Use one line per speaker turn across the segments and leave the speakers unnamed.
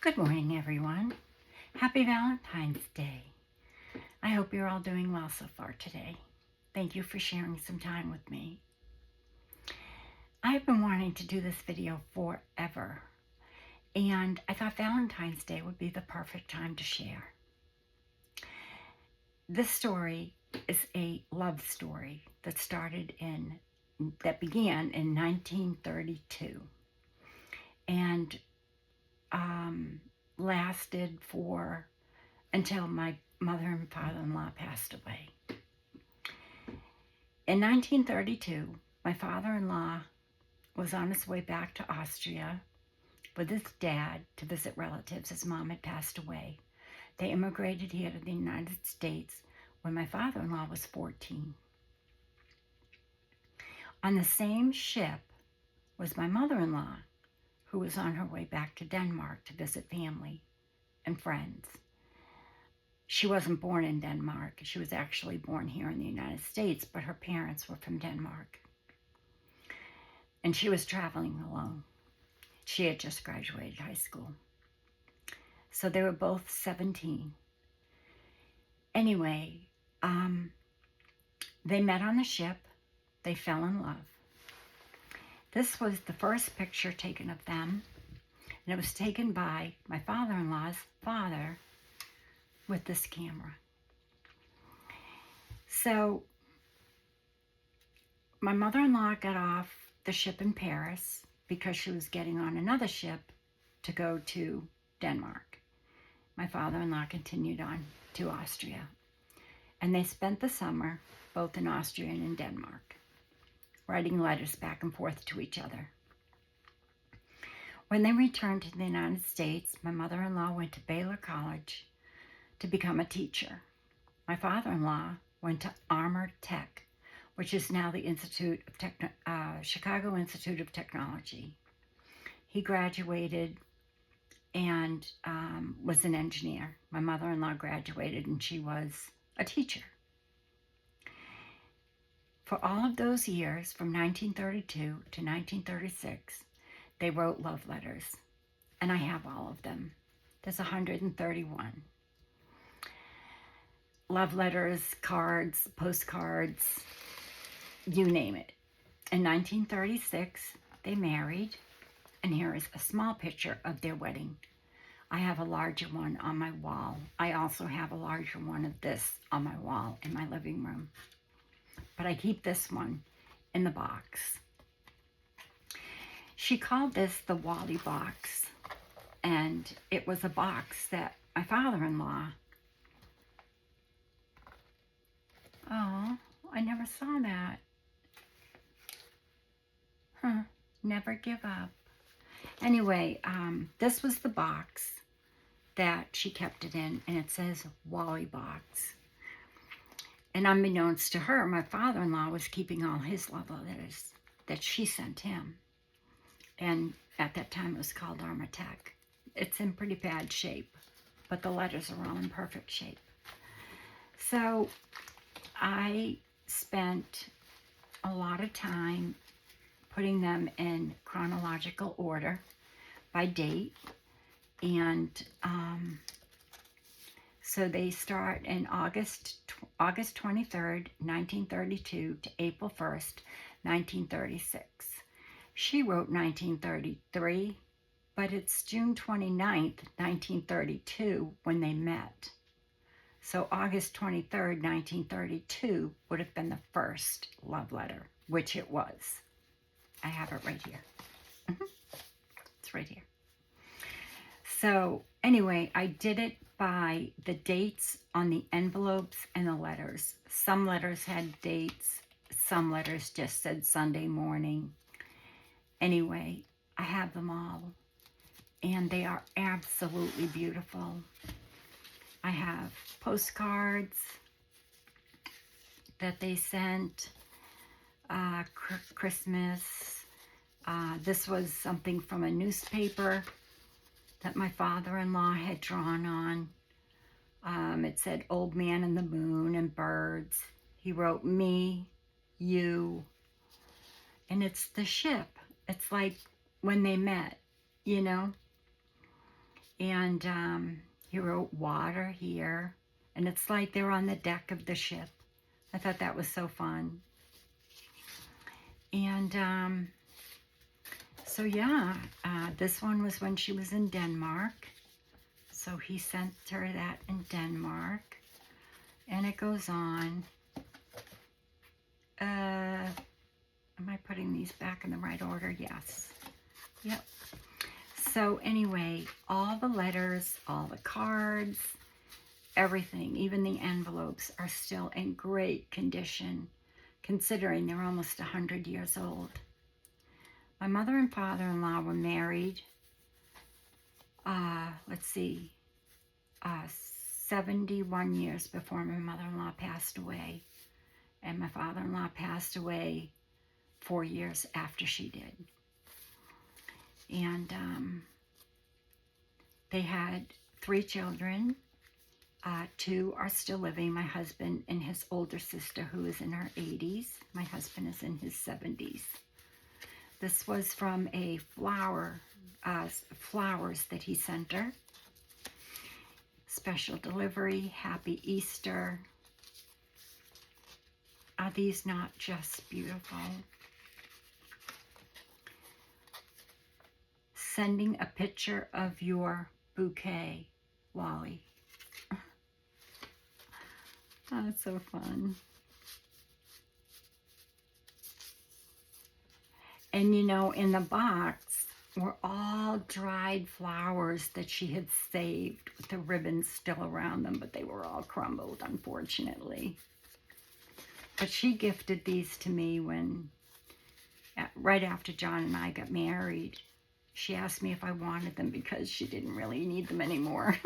Good morning, everyone. Happy Valentine's Day. I hope you're all doing well so far today. Thank you for sharing some time with me. I've been wanting to do this video forever, and I thought Valentine's Day would be the perfect time to share. This story is a love story that began in 1932 and lasted until my mother and father-in-law passed away. In 1932, my father-in-law was on his way back to Austria with his dad to visit relatives. His mom had passed away. They immigrated here to the United States when my father-in-law was 14. On the same ship was my mother-in-law, who was on her way back to Denmark to visit family and friends. She wasn't born in Denmark. She was actually born here in the United States, but her parents were from Denmark. And she was traveling alone. She had just graduated high school. So they were both 17. Anyway, they met on the ship. They fell in love. This was the first picture taken of them, and it was taken by my father-in-law's father with this camera. So my mother-in-law got off the ship in Paris because she was getting on another ship to go to Denmark. My father-in-law continued on to Austria, and they spent the summer both in Austria and in Denmark, writing letters back and forth to each other. When they returned to the United States, my mother-in-law went to Baylor College to become a teacher. My father-in-law went to Armor Tech, which is now the Chicago Institute of Technology. He graduated and was an engineer. My mother-in-law graduated and she was a teacher. For all of those years, from 1932 to 1936, they wrote love letters, and I have all of them. There's 131. Love letters, cards, postcards, you name it. In 1936, they married, and here is a small picture of their wedding. I have a larger one on my wall. I also have a larger one of this on my wall in my living room. But I keep this one in the box. She called this the Wally box, and it was a box that my father-in-law, oh, I never saw that. Never give up. Anyway, this was the box that she kept it in, and it says Wally box. And unbeknownst to her, my father-in-law was keeping all his love letters that she sent him. And at that time, it was called Armor Tech. It's in pretty bad shape, but the letters are all in perfect shape. So I spent a lot of time putting them in chronological order by date. And so they start in August 23rd, 1932 to April 1st, 1936. She wrote 1933, but it's June 29th, 1932 when they met. So August 23rd, 1932 would have been the first love letter, which it was. I have it right here. It's right here. So anyway, I did it by the dates on the envelopes and the letters. Some letters had dates. Some letters just said Sunday morning. Anyway, I have them all, and they are absolutely beautiful. I have postcards that they sent, Christmas. This was something from a newspaper that my father-in-law had drawn on. It said Old Man and the Moon and birds. He wrote me, you, and it's the ship. It's like when they met, you know. And he wrote water here. And it's like they're on the deck of the ship. I thought that was so fun. And so yeah, this one was when she was in Denmark. So he sent her that in Denmark. And it goes on. Am I putting these back in the right order? Yes. Yep. So anyway, all the letters, all the cards, everything, even the envelopes are still in great condition, considering they're almost 100 years old. My mother and father-in-law were married, 71 years before my mother-in-law passed away. And my father-in-law passed away 4 years after she did. And they had 3 children. 2 are still living, my husband and his older sister, who is in her 80s. My husband is in his 70s. This was from a flowers that he sent her. Special delivery, Happy Easter. Are these not just beautiful? Sending a picture of your bouquet, Wally. Oh, it's so fun. And you know, in the box were all dried flowers that she had saved with the ribbons still around them, but they were all crumbled, unfortunately. But she gifted these to me right after John and I got married. She asked me if I wanted them because she didn't really need them anymore.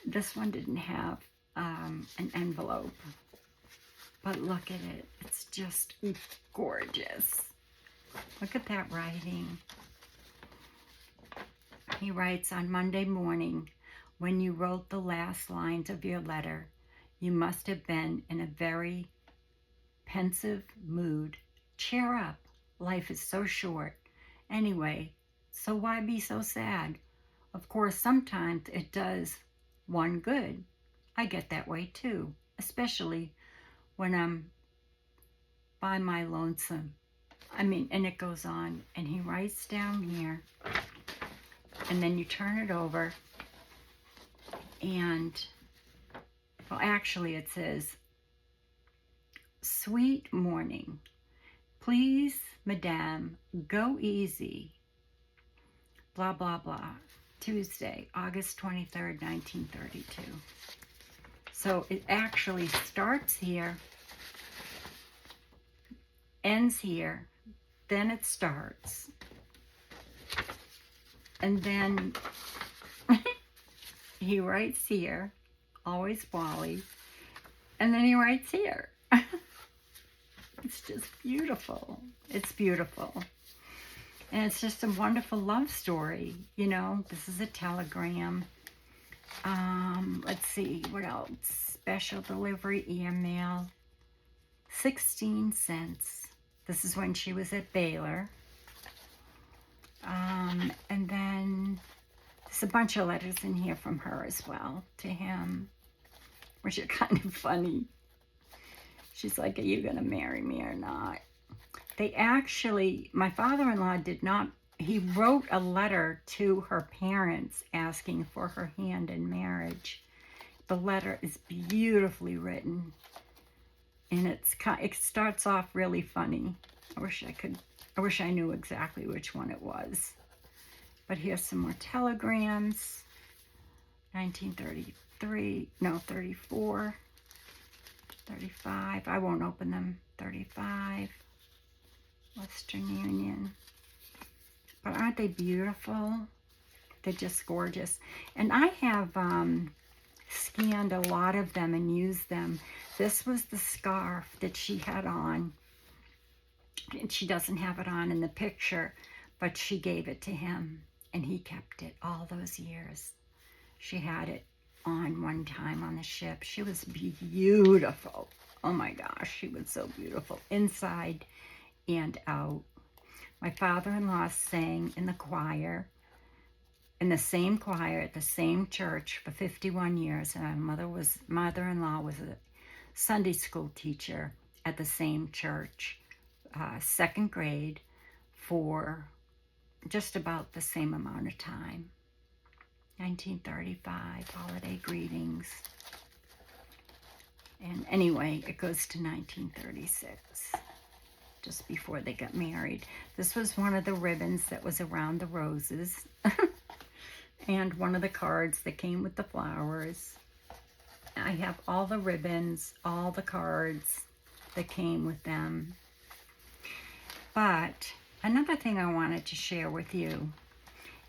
This one didn't have an envelope, but look at it. It's just gorgeous. Look at that writing. He writes, on Monday morning, when you wrote the last lines of your letter, you must have been in a very pensive mood. Cheer up. Life is so short. Anyway, so why be so sad? Of course, sometimes it does one good. I get that way too, especially when I'm by my lonesome. And it goes on, and he writes down here, and then you turn it over, and, well, actually it says, sweet morning. Please, madame, go easy. Blah, blah, blah. Tuesday, August 23rd, 1932. So it actually starts here, ends here, then it starts. And then he writes here, always Wally, and then he writes here. It's just beautiful. It's beautiful. And it's just a wonderful love story. You know, this is a telegram. Let's see, what else? Special delivery email. 16 cents. This is when she was at Baylor. And then there's a bunch of letters in here from her as well to him, which are kind of funny. She's like, are you going to marry me or not? They actually, my father-in-law did not, he wrote a letter to her parents asking for her hand in marriage. The letter is beautifully written, and it starts off really funny. I wish I knew exactly which one it was. But here's some more telegrams. 1933, no, 34, 35. I won't open them. 35. Western Union. But aren't they beautiful? They're just gorgeous. And I have scanned a lot of them and used them. This was the scarf that she had on. And she doesn't have it on in the picture, but she gave it to him, and he kept it all those years. She had it on one time on the ship. She was beautiful. Oh my gosh, she was so beautiful inside and out. My father-in-law sang in the choir. in the same choir at the same church for 51 years. And my mother-in-law was a Sunday school teacher at the same church, second grade, for just about the same amount of time. 1935, holiday greetings. And anyway, it goes to 1936, just before they got married. This was one of the ribbons that was around the roses. And one of the cards that came with the flowers. I have all the ribbons, all the cards that came with them. But another thing I wanted to share with you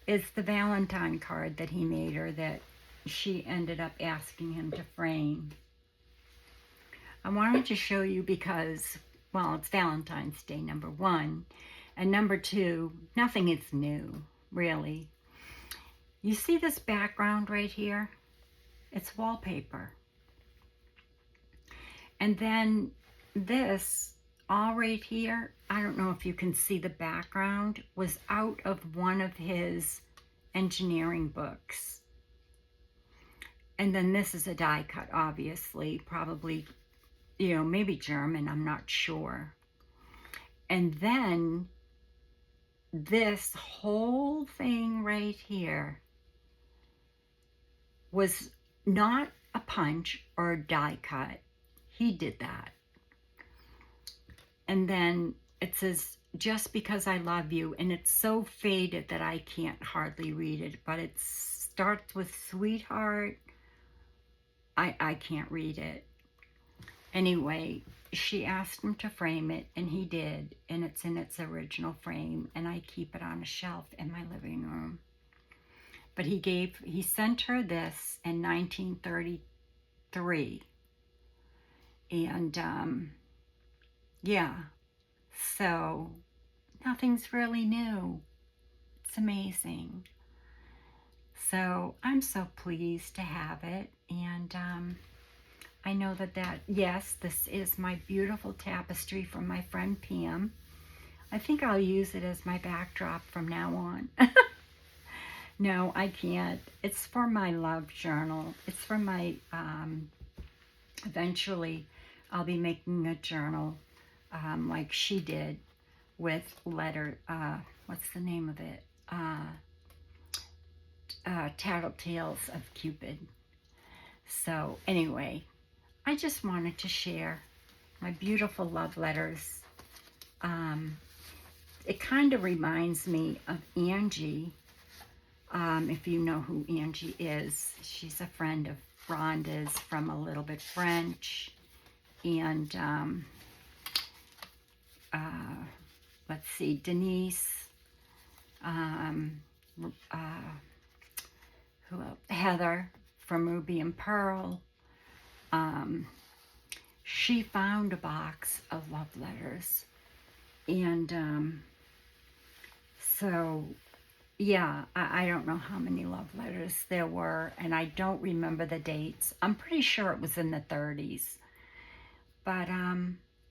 is the Valentine card that he made her that she ended up asking him to frame. I wanted to show you because, well, it's Valentine's Day, number one. And number two, nothing is new, really. You see this background right here? It's wallpaper. And then this, all right here, I don't know if you can see the background, was out of one of his engineering books. And then this is a die cut, obviously, probably, you know, maybe German, I'm not sure. And then this whole thing right here was not a punch or a die cut. He did that. And then it says, "Just because I love you," and it's so faded that I can't hardly read it, but it starts with "sweetheart." I can't read it. Anyway, she asked him to frame it, and he did, and it's in its original frame, and I keep it on a shelf in my living room. But he sent her this in 1933. And, yeah, so nothing's really new. It's amazing. So I'm so pleased to have it. And I know yes, this is my beautiful tapestry from my friend Pam. I think I'll use it as my backdrop from now on. No, I can't. It's for my love journal. It's for my, eventually I'll be making a journal like she did with what's the name of it? Tattletales of Cupid. So anyway, I just wanted to share my beautiful love letters. It kind of reminds me of Angie. If you know who Angie is, she's a friend of Rhonda's from A Little Bit French. And let's see, Denise, who else? Heather from Ruby and Pearl. She found a box of love letters. And so, yeah, I don't know how many love letters there were, and I don't remember the dates. I'm pretty sure it was in the 30s. But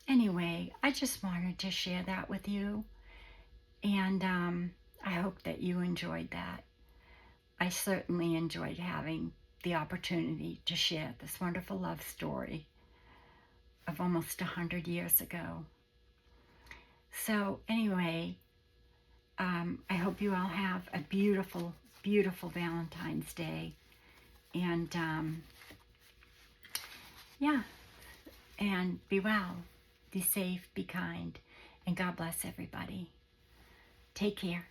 anyway, I just wanted to share that with you. And I hope that you enjoyed that. I certainly enjoyed having the opportunity to share this wonderful love story of almost 100 years ago. So anyway, I hope you all have a beautiful, beautiful Valentine's Day. And yeah, and be well, be safe, be kind, and God bless everybody. Take care.